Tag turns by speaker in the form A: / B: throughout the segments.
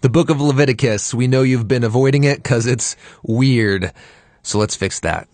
A: The book of Leviticus. We know you've been avoiding it because it's weird. So let's fix that.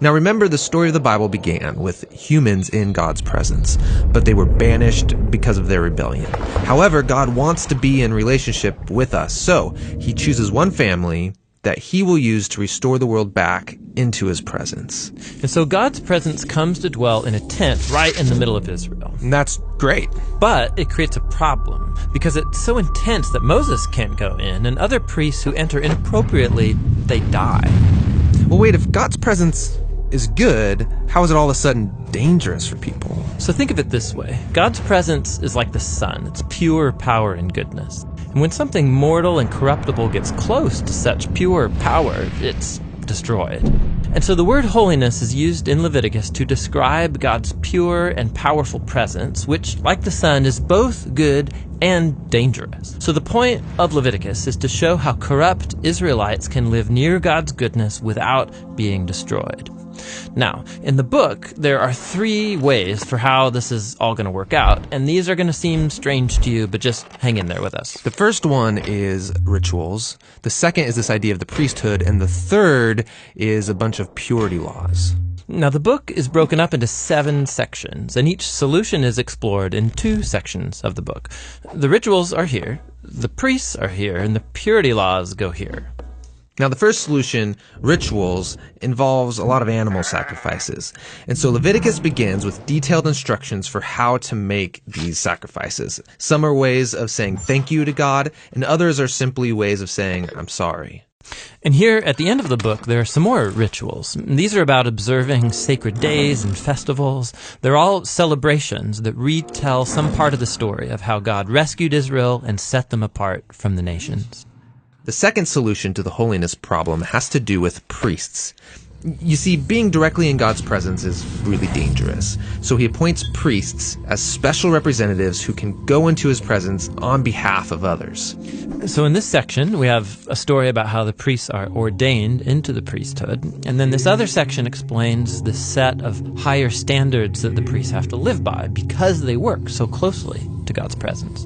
A: Now remember, the story of the Bible began with humans in God's presence, but they were banished because of their rebellion. However, God wants to be in relationship with us, so he chooses one family that he will use to restore the world back into his presence.
B: And so God's presence comes to dwell in a tent right in the middle of Israel.
A: And that's great.
B: But it creates a problem because it's so intense that Moses can't go in, and other priests who enter inappropriately, they die.
A: Well, wait, if God's presence is good, how is it all of a sudden dangerous for people?
B: So think of it this way. God's presence is like the sun. It's pure power and goodness. And when something mortal and corruptible gets close to such pure power, it's destroyed. And so the word holiness is used in Leviticus to describe God's pure and powerful presence, which, like the sun, is both good and dangerous. So the point of Leviticus is to show how corrupt Israelites can live near God's goodness without being destroyed. Now, in the book, there are 3 ways for how this is all going to work out, and these are going to seem strange to you, but just hang in there with us.
A: The first one is rituals. The second is this idea of the priesthood, and the third is a bunch of purity laws.
B: Now, the book is broken up into 7 sections, and each solution is explored in 2 sections of the book. The rituals are here, the priests are here, and the purity laws go here.
A: Now, the first solution, rituals, involves a lot of animal sacrifices. And so Leviticus begins with detailed instructions for how to make these sacrifices. Some are ways of saying thank you to God, and others are simply ways of saying, I'm sorry.
B: And here, at the end of the book, there are some more rituals. These are about observing sacred days and festivals. They're all celebrations that retell some part of the story of how God rescued Israel and set them apart from the nations.
A: The second solution to the holiness problem has to do with priests. You see, being directly in God's presence is really dangerous. So he appoints priests as special representatives who can go into his presence on behalf of others.
B: So in this section, we have a story about how the priests are ordained into the priesthood. And then this other section explains the set of higher standards that the priests have to live by because they work so closely to God's presence.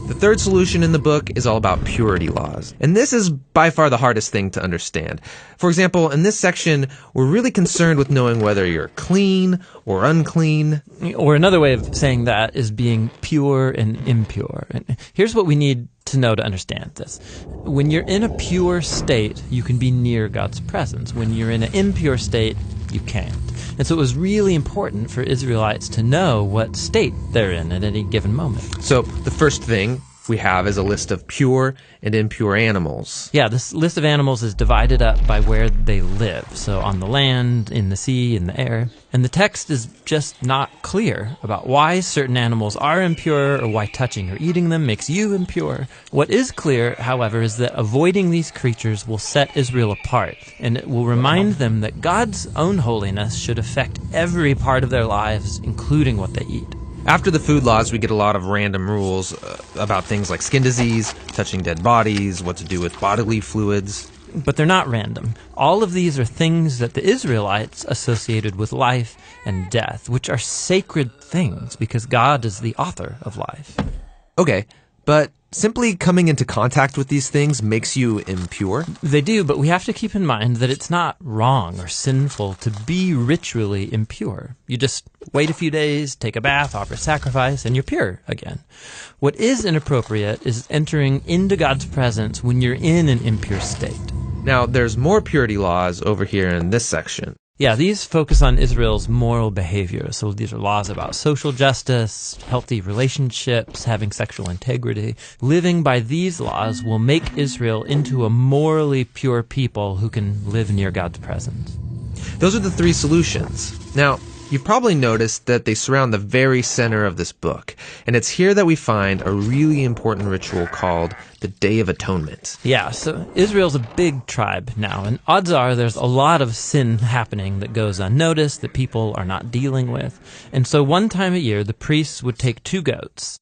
A: The third solution in the book is all about purity laws. And this is by far the hardest thing to understand. For example, in this section, we're really concerned with knowing whether you're clean or unclean.
B: Or another way of saying that is being pure and impure. And here's what we need to know to understand this. When you're in a pure state, you can be near God's presence. When you're in an impure state, you can't. And so it was really important for Israelites to know what state they're in at any given moment.
A: So the first thing we have is a list of pure and impure animals.
B: Yeah, this list of animals is divided up by where they live. So on the land, in the sea, in the air. And the text is just not clear about why certain animals are impure or why touching or eating them makes you impure. What is clear, however, is that avoiding these creatures will set Israel apart, and it will remind them that God's own holiness should affect every part of their lives, including what they eat.
A: After the food laws, we get a lot of random rules about things like skin disease, touching dead bodies, what to do with bodily fluids.
B: But they're not random. All of these are things that the Israelites associated with life and death, which are sacred things because God is the author of life.
A: Okay, but simply coming into contact with these things makes you impure?
B: They do, but we have to keep in mind that it's not wrong or sinful to be ritually impure. You just wait a few days, take a bath, offer sacrifice, and you're pure again. What is inappropriate is entering into God's presence when you're in an impure state.
A: Now, there's more purity laws over here in this section.
B: Yeah, these focus on Israel's moral behavior. So these are laws about social justice, healthy relationships, having sexual integrity. Living by these laws will make Israel into a morally pure people who can live near God's presence.
A: Those are the 3 solutions. Now, you've probably noticed that they surround the very center of this book. And it's here that we find a really important ritual called the Day of Atonement.
B: Yeah, so Israel's a big tribe now, and odds are there's a lot of sin happening that goes unnoticed, that people are not dealing with. And so one time a year, the priests would take 2 goats,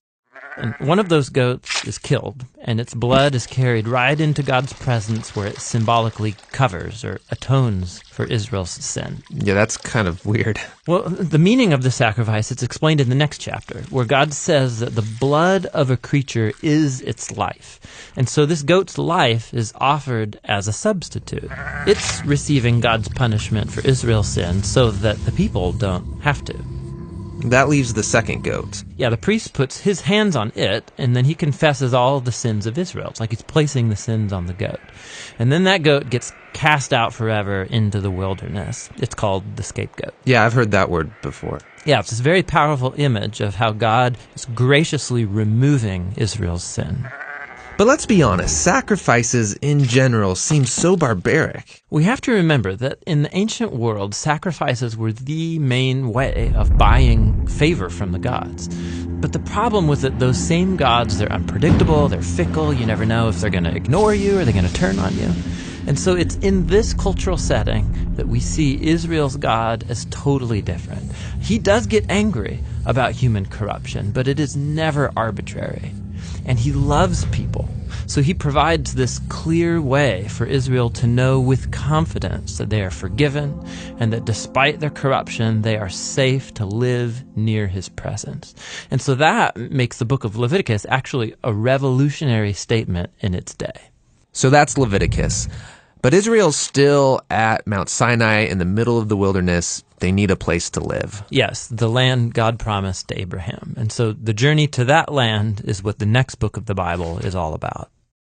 B: And one of those goats is killed, and its blood is carried right into God's presence where it symbolically covers or atones for Israel's sin.
A: Yeah, that's kind of weird.
B: Well, the meaning of the sacrifice, it's explained in the next chapter, where God says that the blood of a creature is its life. And so this goat's life is offered as a substitute. It's receiving God's punishment for Israel's sin so that the people don't have to.
A: That leaves the second goat.
B: Yeah, the priest puts his hands on it, and then he confesses all the sins of Israel. It's like he's placing the sins on the goat. And then that goat gets cast out forever into the wilderness. It's called the scapegoat.
A: Yeah, I've heard that word before.
B: Yeah, it's this very powerful image of how God is graciously removing Israel's sin.
A: But let's be honest, sacrifices in general seem so barbaric.
B: We have to remember that in the ancient world, sacrifices were the main way of buying favor from the gods. But the problem was that those same gods, they're unpredictable, they're fickle, you never know if they're going to ignore you or they're going to turn on you. And so it's in this cultural setting that we see Israel's God as totally different. He does get angry about human corruption, but it is never arbitrary. And he loves people. So he provides this clear way for Israel to know with confidence that they are forgiven and that despite their corruption, they are safe to live near his presence. And so that makes the book of Leviticus actually a revolutionary statement in its day.
A: So that's Leviticus. But Israel's still at Mount Sinai in the middle of the wilderness. They need a place to live.
B: Yes, the land God promised to Abraham. And so the journey to that land is what the next book of the Bible is all about.